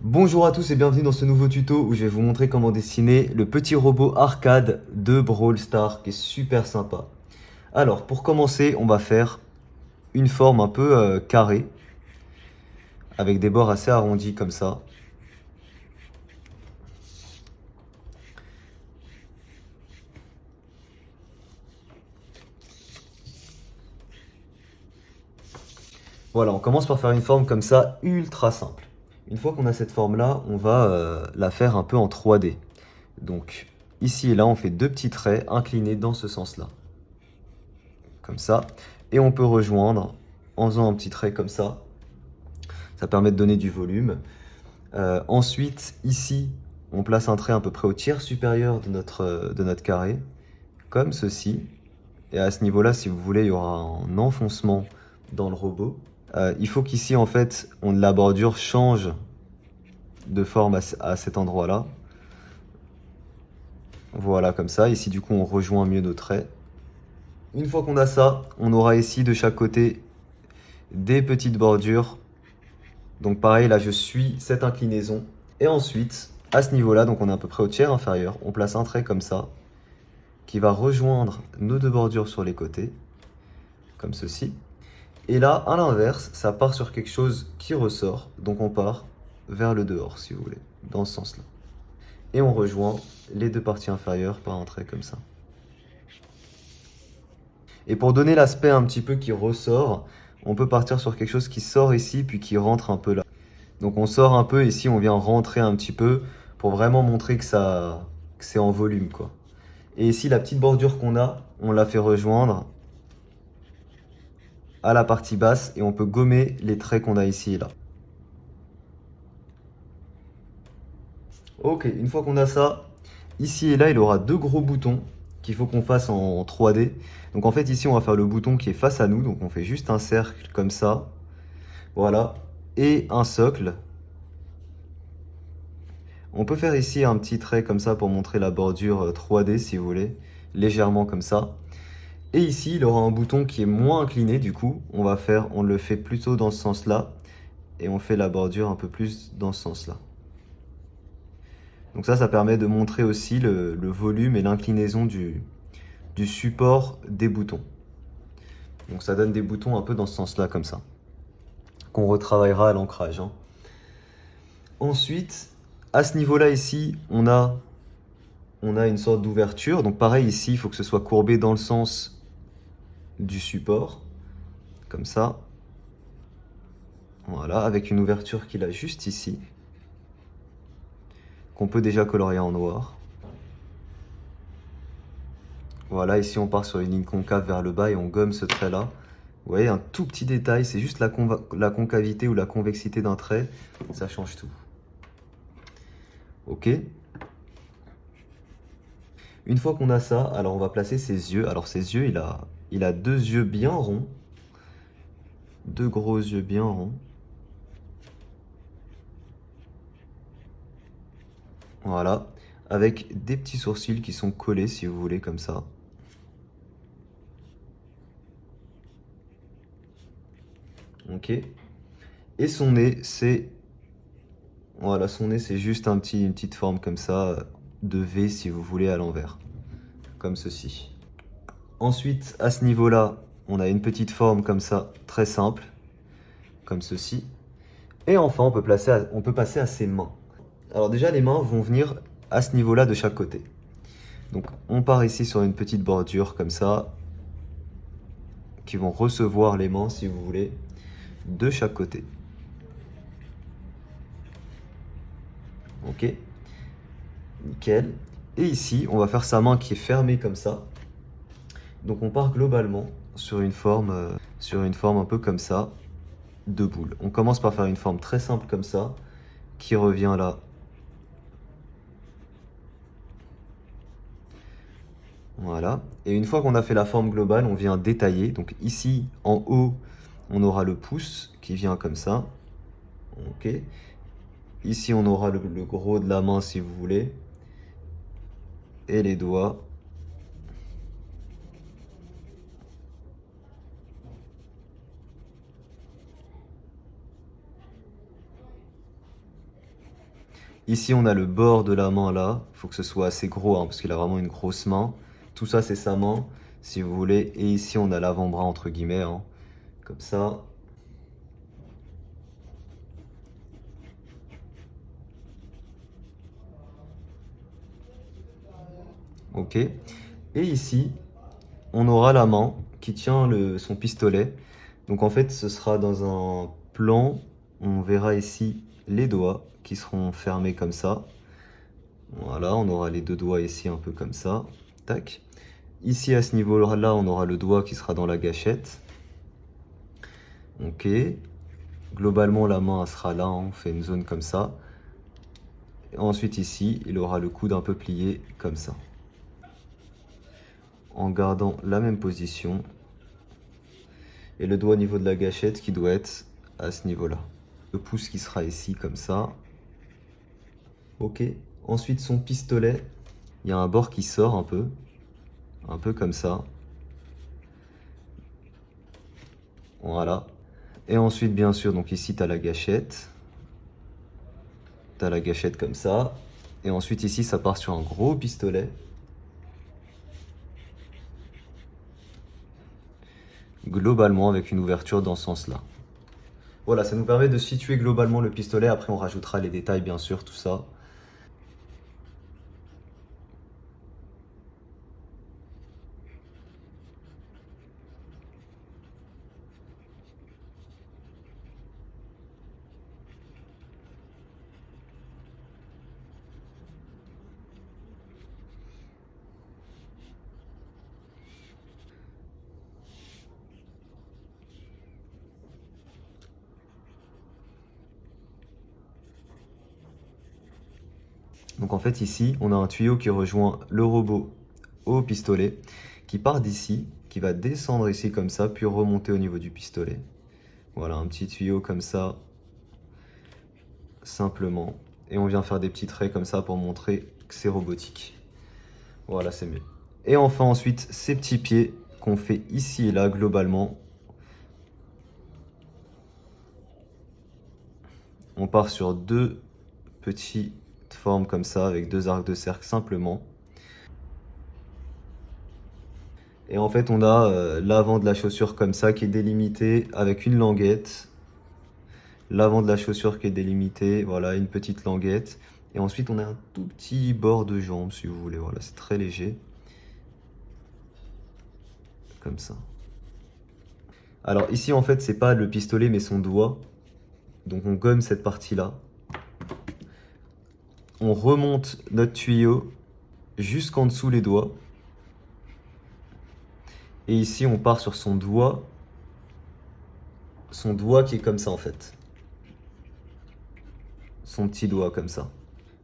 Bonjour à tous et bienvenue dans ce nouveau tuto où je vais vous montrer comment dessiner le petit robot arcade de Brawl Stars qui est super sympa. Alors pour commencer, on va faire une forme un peu carrée avec des bords assez arrondis comme ça. Voilà, on commence par faire une forme comme ça ultra simple. Une fois qu'on a cette forme là, on va la faire un peu en 3D. Donc ici et là, on fait deux petits traits inclinés dans ce sens-là. Comme ça. Et on peut rejoindre en faisant un petit trait comme ça. Ça permet de donner du volume. Ensuite, ici, on place un trait à peu près au tiers supérieur de notre carré, comme ceci. Et à ce niveau-là, si vous voulez, il y aura un enfoncement dans le robot. Il faut qu'ici, en fait, la bordure change de forme à cet endroit-là. Voilà, comme ça. Ici, du coup, on rejoint mieux nos traits. Une fois qu'on a ça, on aura ici de chaque côté des petites bordures. Donc pareil, là, je suis cette inclinaison. Et ensuite, à ce niveau-là, donc on est à peu près au tiers inférieur, on place un trait comme ça, qui va rejoindre nos deux bordures sur les côtés, comme ceci. Et là, à l'inverse, ça part sur quelque chose qui ressort, donc on part vers le dehors, si vous voulez, dans ce sens-là. Et on rejoint les deux parties inférieures par un trait comme ça. Et pour donner l'aspect un petit peu qui ressort, on peut partir sur quelque chose qui sort ici, puis qui rentre un peu là. Donc on sort un peu, ici on vient rentrer un petit peu, pour vraiment montrer que c'est en volume, quoi. Et ici, la petite bordure qu'on a, on la fait rejoindre à la partie basse et on peut gommer les traits qu'on a ici et là. Ok, une fois qu'on a ça, ici et là, il aura deux gros boutons qu'il faut qu'on fasse en 3D. Donc en fait, ici, on va faire le bouton qui est face à nous. Donc on fait juste un cercle comme ça. Voilà. Et un socle. On peut faire ici un petit trait comme ça pour montrer la bordure 3D si vous voulez. Légèrement comme ça. Et ici, il aura un bouton qui est moins incliné, du coup, on le fait plutôt dans ce sens-là, et on fait la bordure un peu plus dans ce sens-là. Donc ça permet de montrer aussi le volume et l'inclinaison du support des boutons. Donc ça donne des boutons un peu dans ce sens-là, comme ça, qu'on retravaillera à l'ancrage, hein. Ensuite, à ce niveau-là ici, on a une sorte d'ouverture. Donc pareil, ici, il faut que ce soit courbé dans le sens du support, comme ça. Voilà, avec une ouverture qu'il a juste ici, qu'on peut déjà colorier en noir. Voilà, ici on part sur une ligne concave vers le bas et on gomme ce trait-là. Vous voyez, un tout petit détail, c'est juste la concavité ou la convexité d'un trait, ça change tout. Ok. Une fois qu'on a ça, alors on va placer ses yeux. Alors ses yeux, il a deux yeux bien ronds, deux gros yeux bien ronds. Voilà, avec des petits sourcils qui sont collés si vous voulez comme ça. Ok. Et son nez, c'est voilà, son nez, c'est juste une petite forme comme ça, de V si vous voulez à l'envers, comme ceci. Ensuite, à ce niveau-là, on a une petite forme comme ça, très simple, comme ceci. Et enfin, on peut passer à ses mains. Alors déjà, les mains vont venir à ce niveau-là de chaque côté. Donc on part ici sur une petite bordure comme ça, qui vont recevoir les mains, si vous voulez, de chaque côté. Ok, nickel. Et ici, on va faire sa main qui est fermée comme ça. Donc on part globalement sur une forme un peu comme ça, de boule. On commence par faire une forme très simple comme ça, qui revient là. Voilà. Et une fois qu'on a fait la forme globale, on vient détailler. Donc ici, en haut, on aura le pouce qui vient comme ça. Ok. Ici, on aura le gros de la main si vous voulez. Et les doigts. Ici, on a le bord de la main là. Il faut que ce soit assez gros hein, parce qu'il a vraiment une grosse main. Tout ça, c'est sa main, si vous voulez. Et ici, on a l'avant-bras entre guillemets, hein, comme ça. Ok. Et ici, on aura la main qui tient son pistolet. Donc en fait, ce sera dans un plan. On verra ici les doigts qui seront fermés comme ça. Voilà, on aura les deux doigts ici un peu comme ça. Tac. Ici, à ce niveau-là, on aura le doigt qui sera dans la gâchette. Ok. Globalement, la main elle sera là, hein. On fait une zone comme ça. Et ensuite, ici, il aura le coude un peu plié comme ça. En gardant la même position. Et le doigt au niveau de la gâchette qui doit être à ce niveau-là. Le pouce qui sera ici comme ça. Ok. Ensuite, son pistolet, il y a un bord qui sort un peu comme ça. Voilà. Et ensuite, bien sûr, donc ici, tu as la gâchette. Tu as la gâchette comme ça. Et ensuite, ici, ça part sur un gros pistolet. Globalement, avec une ouverture dans ce sens-là. Voilà, ça nous permet de situer globalement le pistolet. Après, on rajoutera les détails, bien sûr, tout ça. Donc en fait ici, on a un tuyau qui rejoint le robot au pistolet, qui part d'ici, qui va descendre ici comme ça, puis remonter au niveau du pistolet. Voilà, un petit tuyau comme ça, simplement. Et on vient faire des petits traits comme ça pour montrer que c'est robotique. Voilà, c'est mieux. Et enfin ensuite, ces petits pieds qu'on fait ici et là, globalement. On part sur deux petites formes comme ça, avec deux arcs de cercle simplement. Et en fait, on a l'avant de la chaussure comme ça, qui est délimité avec une languette. L'avant de la chaussure qui est délimité, voilà, une petite languette. Et ensuite, on a un tout petit bord de jambe, si vous voulez. Voilà, c'est très léger. Comme ça. Alors ici, en fait, c'est pas le pistolet, mais son doigt. Donc on gomme cette partie-là. On remonte notre tuyau jusqu'en dessous les doigts. Et ici, on part sur son doigt. Son doigt qui est comme ça, en fait. Son petit doigt, comme ça.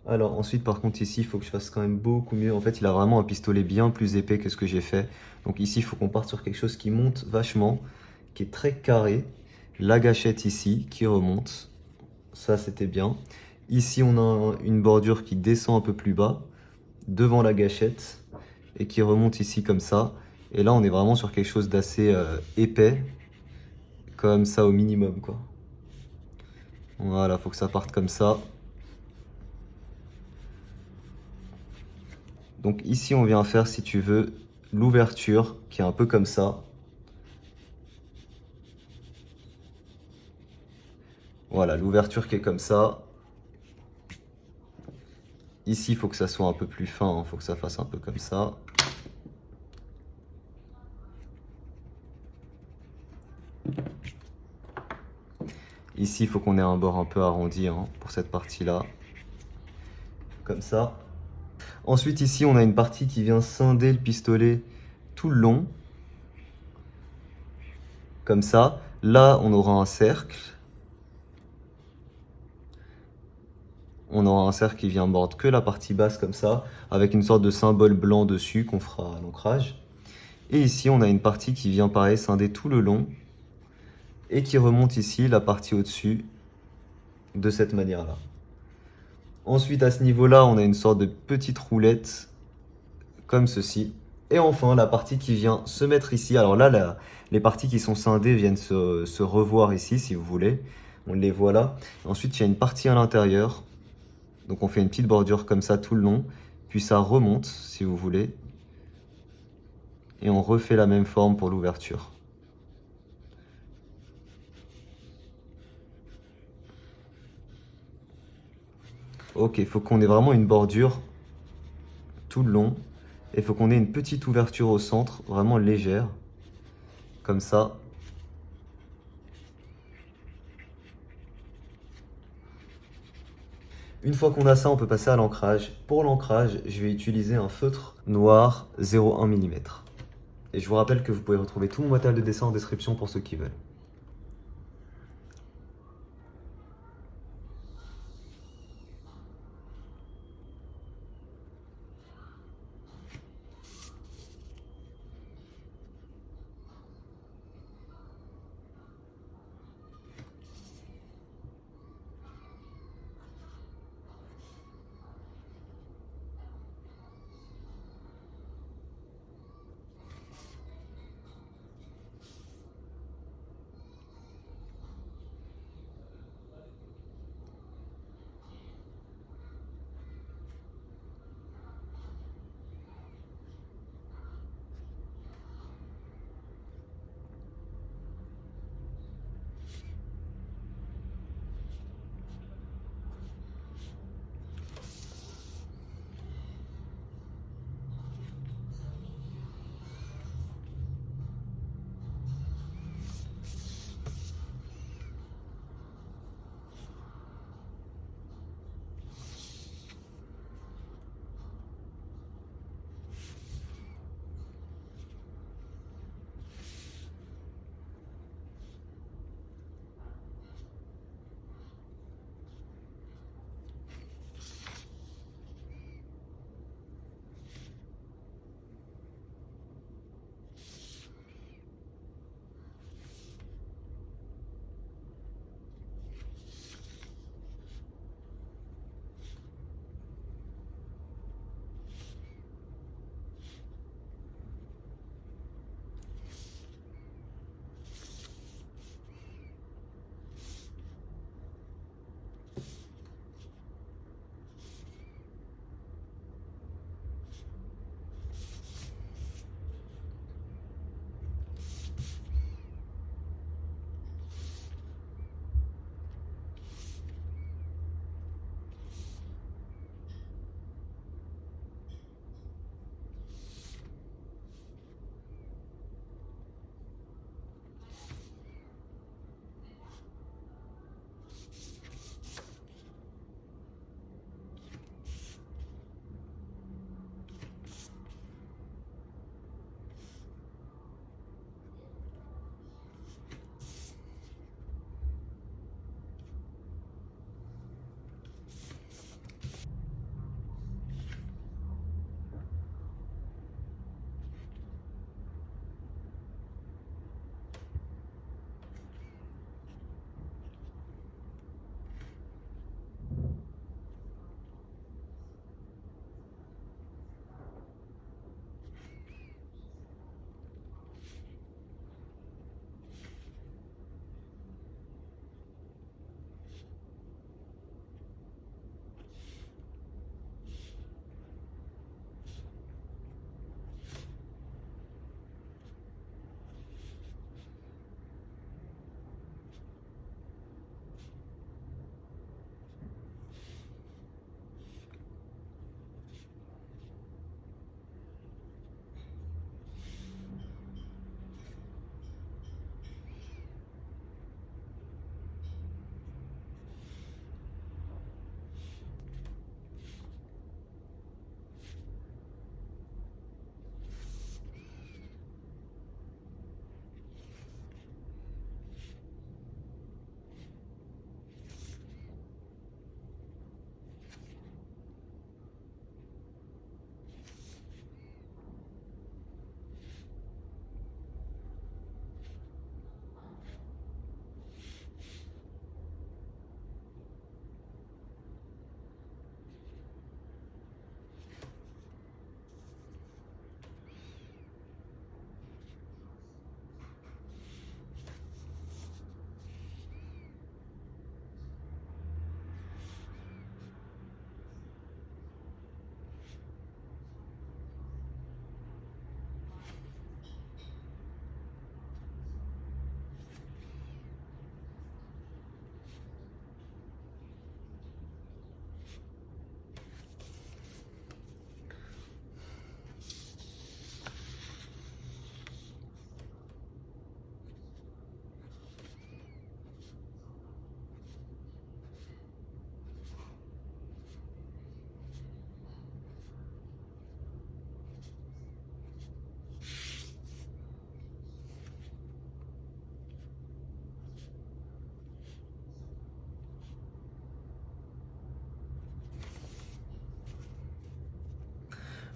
Alors ensuite, par contre, ici, il faut que je fasse quand même beaucoup mieux. En fait, il a vraiment un pistolet bien plus épais que ce que j'ai fait. Donc ici, il faut qu'on parte sur quelque chose qui monte vachement, qui est très carré. La gâchette ici, qui remonte. Ça, c'était bien. Ici, on a une bordure qui descend un peu plus bas, devant la gâchette, et qui remonte ici comme ça. Et là, on est vraiment sur quelque chose d'assez épais, comme ça au minimum, quoi. Voilà, faut que ça parte comme ça. Donc ici, on vient faire, si tu veux, l'ouverture qui est un peu comme ça. Voilà, l'ouverture qui est comme ça. Ici, il faut que ça soit un peu plus fin, il faut que ça fasse un peu comme ça. Ici, il faut qu'on ait un bord un peu arrondi hein, pour cette partie-là. Comme ça. Ensuite, ici, on a une partie qui vient scinder le pistolet tout le long. Comme ça. Là, on aura un cercle. On aura un cercle qui vient mordre que la partie basse comme ça, avec une sorte de symbole blanc dessus qu'on fera à l'ancrage. Et ici, on a une partie qui vient pareil scinder tout le long et qui remonte ici la partie au-dessus de cette manière-là. Ensuite, à ce niveau-là, on a une sorte de petite roulette comme ceci. Et enfin, la partie qui vient se mettre ici. Alors là, les parties qui sont scindées viennent se revoir ici, si vous voulez. On les voit là. Ensuite, il y a une partie à l'intérieur Donc on fait une petite bordure comme ça tout le long, puis ça remonte si vous voulez. Et on refait la même forme pour l'ouverture. Ok, il faut qu'on ait vraiment une bordure tout le long. Et il faut qu'on ait une petite ouverture au centre, vraiment légère. Comme ça. Une fois qu'on a ça, on peut passer à l'ancrage. Pour l'ancrage, je vais utiliser un feutre noir 0,1 mm. Et je vous rappelle que vous pouvez retrouver tout mon matériel de dessin en description pour ceux qui veulent.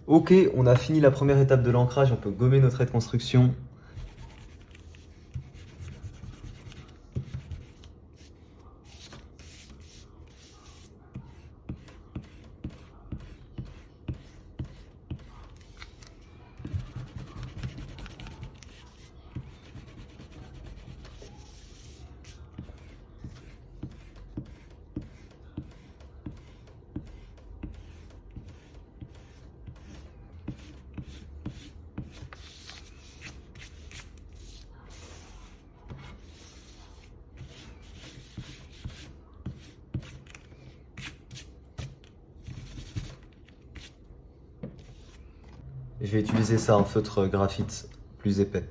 Ok, on a fini la première étape de l'ancrage, on peut gommer nos traits de construction. Je vais utiliser ça, un feutre graphite plus épais.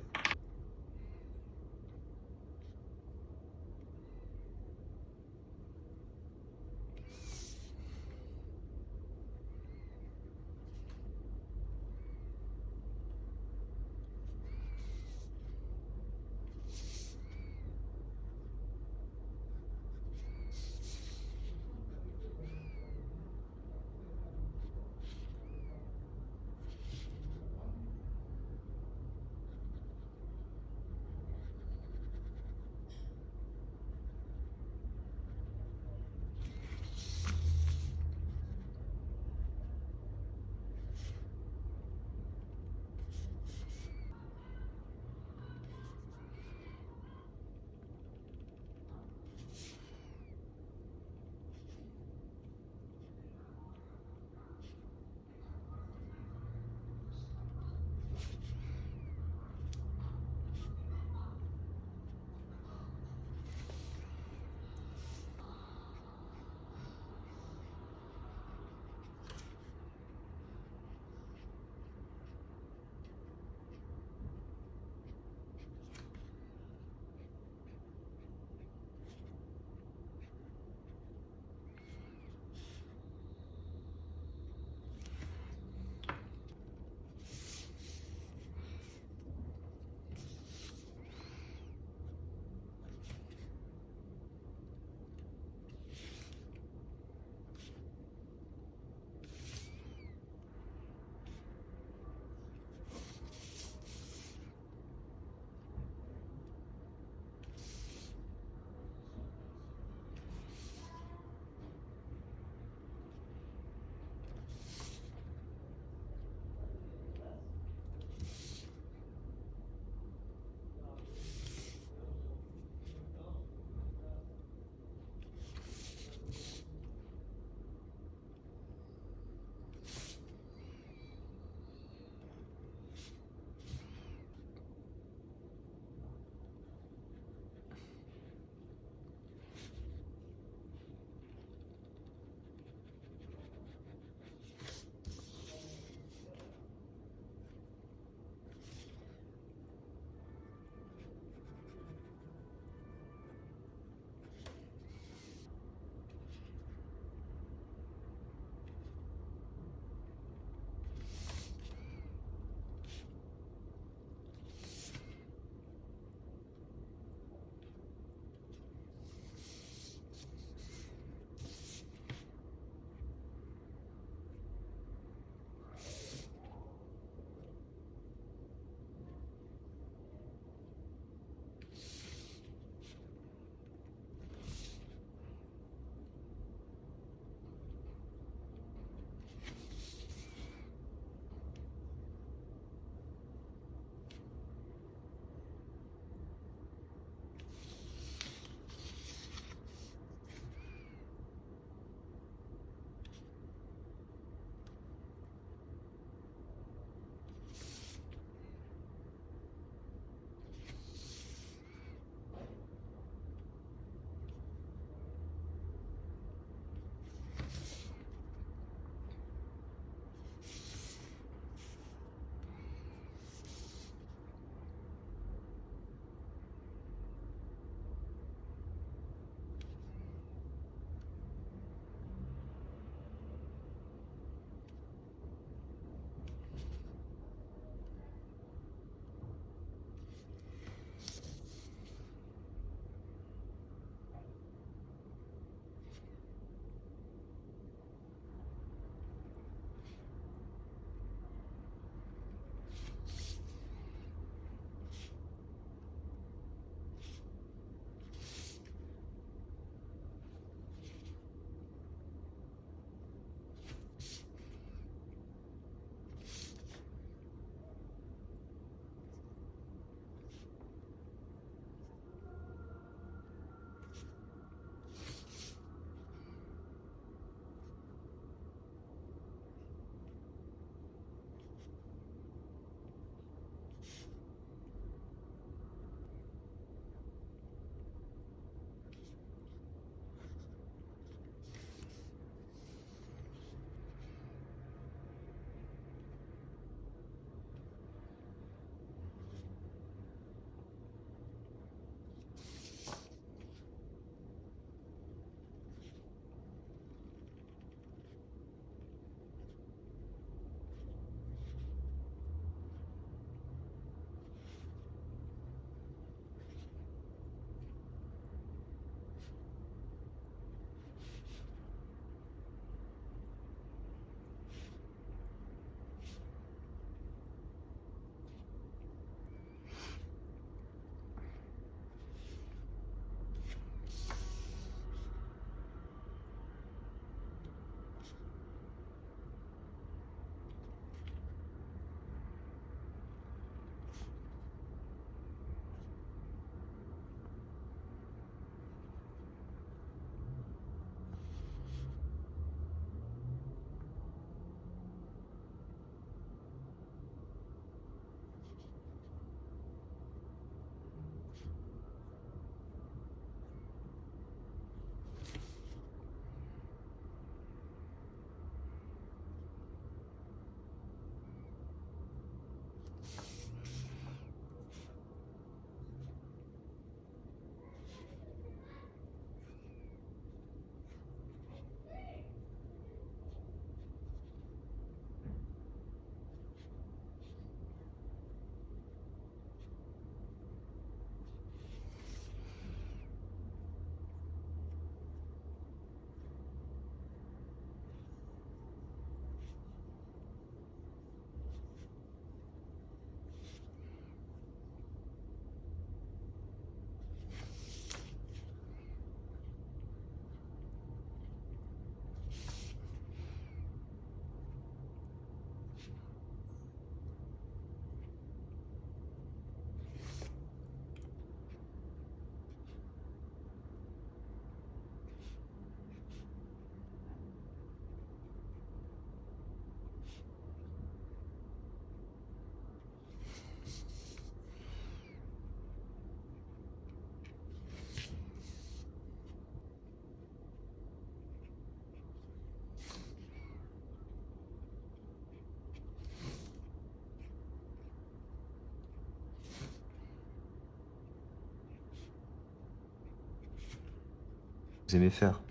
vous aimez faire.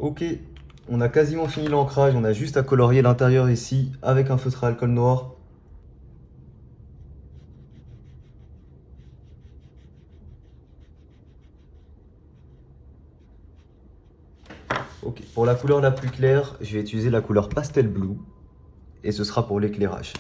Ok, on a quasiment fini l'ancrage, on a juste à colorier l'intérieur ici avec un feutre à alcool noir. Ok, pour la couleur la plus claire, je vais utiliser la couleur Pastel Blue et ce sera pour l'éclairage.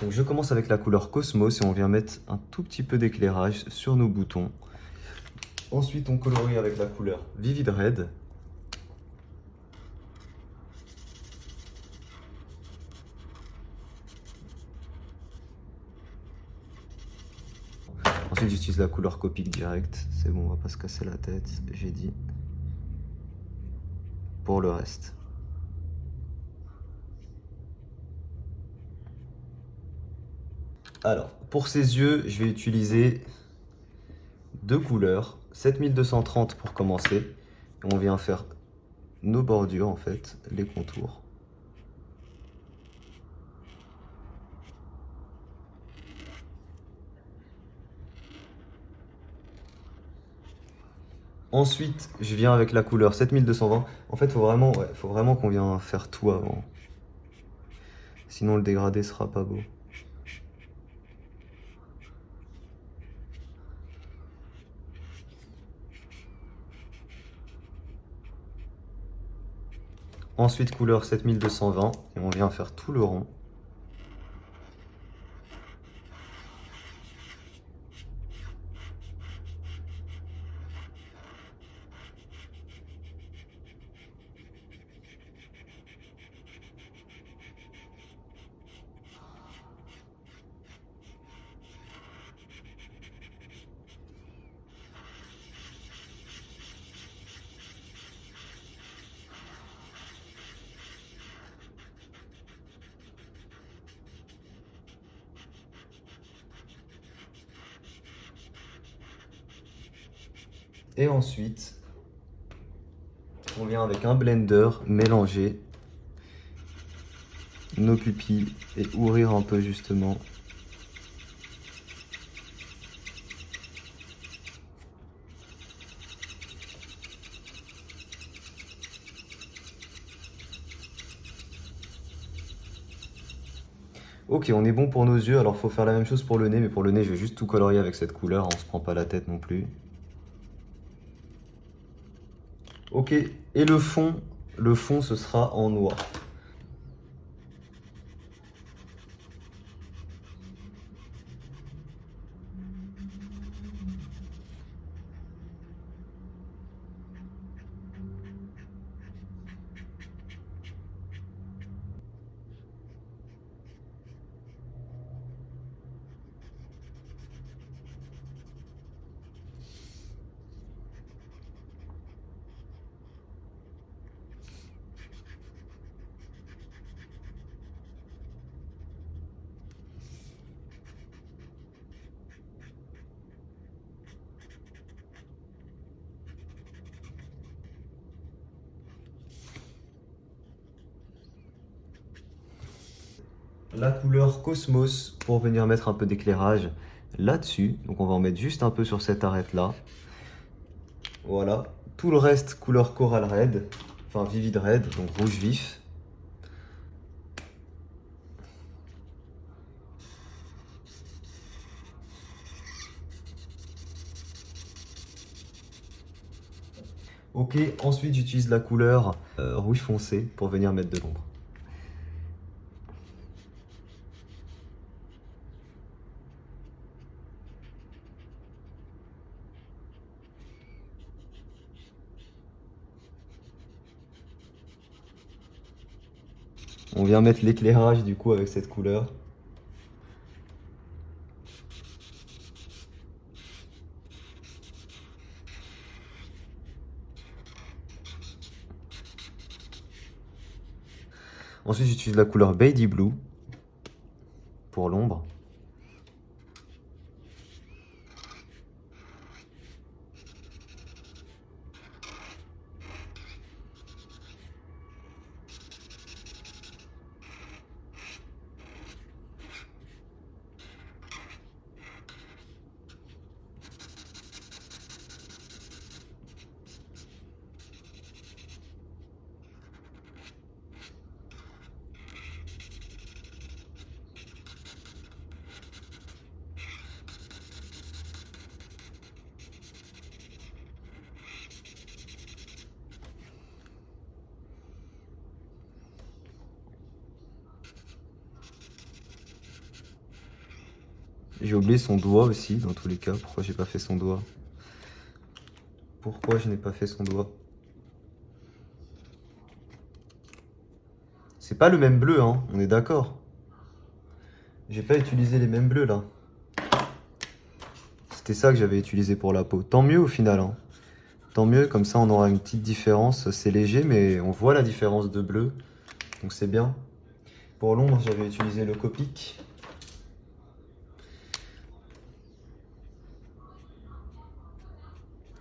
Donc je commence avec la couleur Cosmos et on vient mettre un tout petit peu d'éclairage sur nos boutons. Ensuite on colorie avec la couleur Vivid Red. Ensuite j'utilise la couleur Copic direct, c'est bon, on va pas se casser la tête, j'ai dit. Pour le reste. Alors, pour ses yeux, je vais utiliser deux couleurs, 7230 pour commencer. Et on vient faire nos bordures en fait, les contours. Ensuite, je viens avec la couleur 7220. En fait, faut vraiment qu'on vienne faire tout avant. Sinon, le dégradé sera pas beau. Ensuite, couleur 7220 et on vient faire tout le rond. Et ensuite, on vient avec un blender mélanger nos pupilles et ouvrir un peu justement. Ok, on est bon pour nos yeux, alors faut faire la même chose pour le nez, mais pour le nez je vais juste tout colorier avec cette couleur, on se prend pas la tête non plus. Ok, et le fond ce sera en noir. La couleur Cosmos pour venir mettre un peu d'éclairage là-dessus. Donc on va en mettre juste un peu sur cette arête là. Voilà. Tout le reste couleur Coral Red, enfin Vivid Red, donc rouge vif. Ok, ensuite j'utilise la couleur rouge foncé pour venir mettre de l'ombre. On vient mettre l'éclairage du coup avec cette couleur. Ensuite j'utilise la couleur Baby Blue pour l'ombre. J'ai oublié son doigt aussi, dans tous les cas. Pourquoi j'ai pas fait son doigt? Pourquoi je n'ai pas fait son doigt? C'est pas le même bleu, hein, on est d'accord. J'ai pas utilisé les mêmes bleus, là. C'était ça que j'avais utilisé pour la peau. Tant mieux au final, hein. Tant mieux, comme ça on aura une petite différence. C'est léger, mais on voit la différence de bleu. Donc c'est bien. Pour l'ombre, j'avais utilisé le Copic.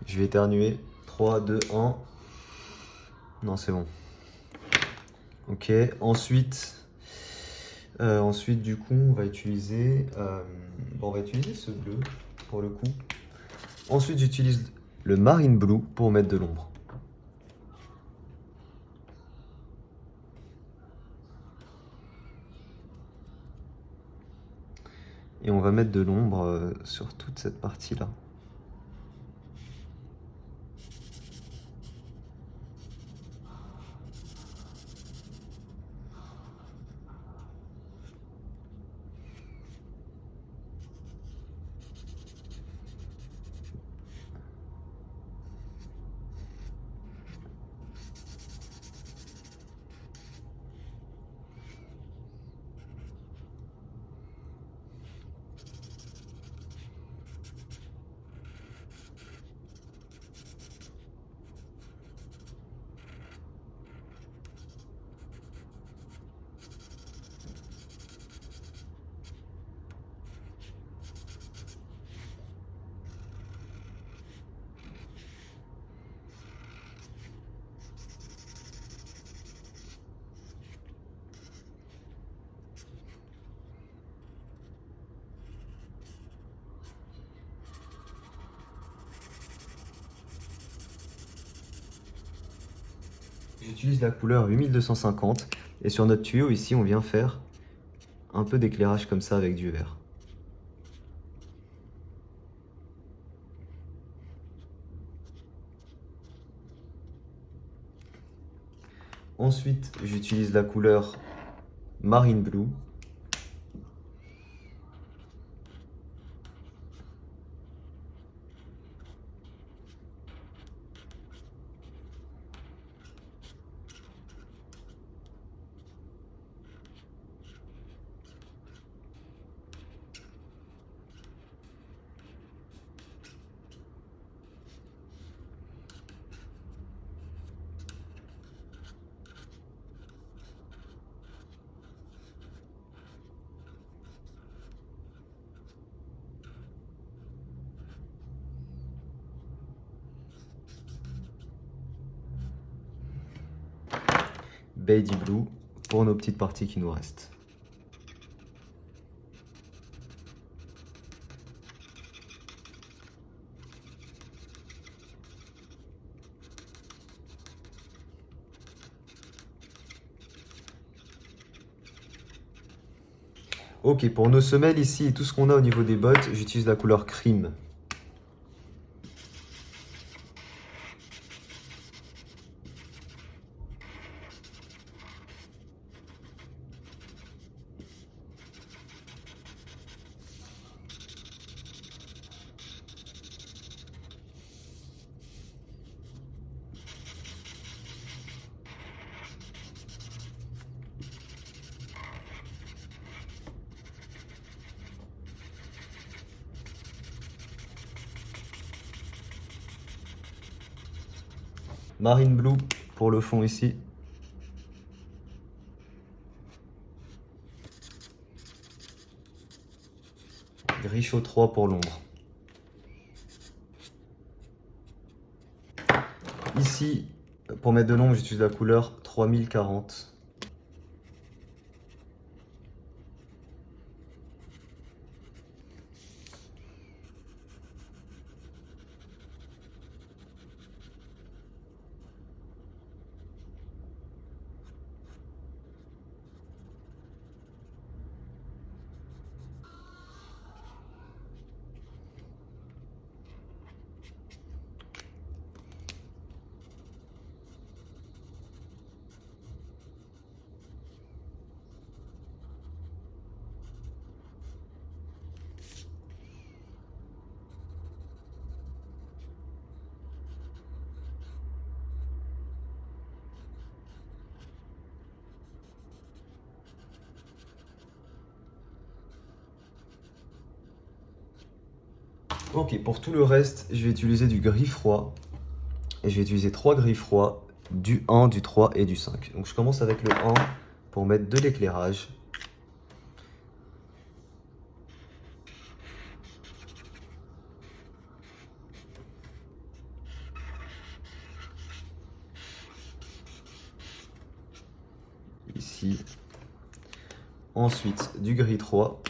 Je vais éternuer. 3, 2, 1. Non, c'est bon. Ok, ensuite, du coup, on va utiliser ce bleu pour le coup. Ensuite, j'utilise le Marine Blue pour mettre de l'ombre. Et on va mettre de l'ombre sur toute cette partie-là. J'utilise la couleur 8250 et sur notre tuyau ici on vient faire un peu d'éclairage comme ça avec du vert. Ensuite j'utilise la couleur Marine Blue. Baby Blue pour nos petites parties qui nous restent. Ok, pour nos semelles ici et tout ce qu'on a au niveau des bottes, j'utilise la couleur crime. Marine Blue pour le fond ici. Gris chaud 3 pour l'ombre. Ici, pour mettre de l'ombre, j'utilise la couleur 3040. Ok, pour tout le reste, je vais utiliser du gris froid. Et je vais utiliser 3 gris froids, du 1, du 3 et du 5. Donc je commence avec le 1 pour mettre de l'éclairage. Ici. Ensuite, du gris 3.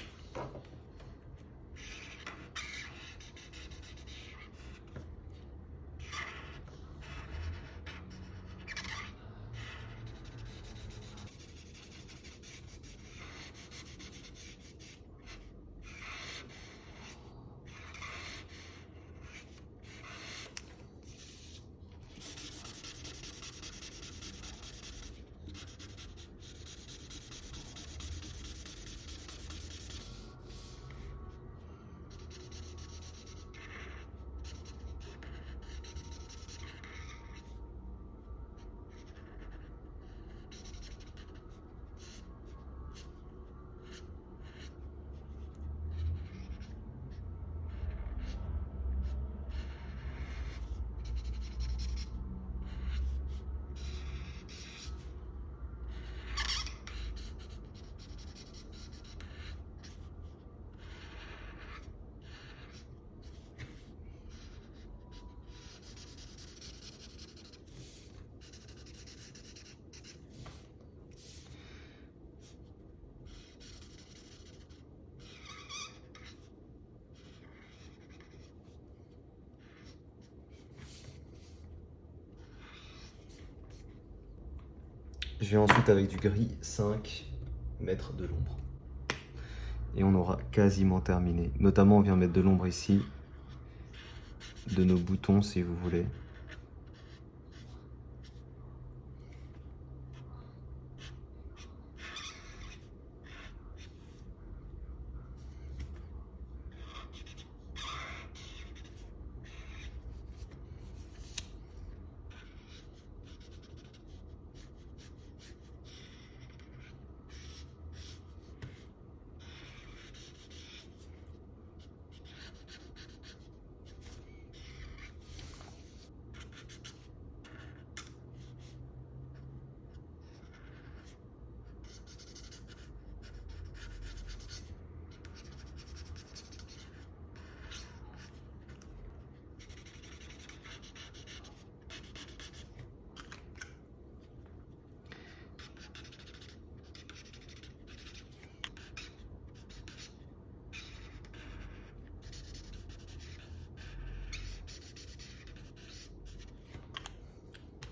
Je vais ensuite avec du gris 5 mettre de l'ombre. Et on aura quasiment terminé. Notamment on vient mettre de l'ombre ici, de nos boutons si vous voulez.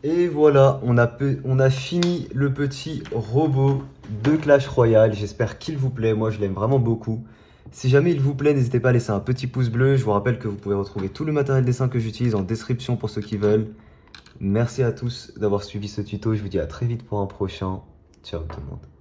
Et voilà, on a fini le petit robot de Clash Royale. J'espère qu'il vous plaît, moi je l'aime vraiment beaucoup. Si jamais il vous plaît, n'hésitez pas à laisser un petit pouce bleu. Je vous rappelle que vous pouvez retrouver tout le matériel dessin que j'utilise en description pour ceux qui veulent. Merci à tous d'avoir suivi ce tuto, je vous dis à très vite pour un prochain. Ciao tout le monde.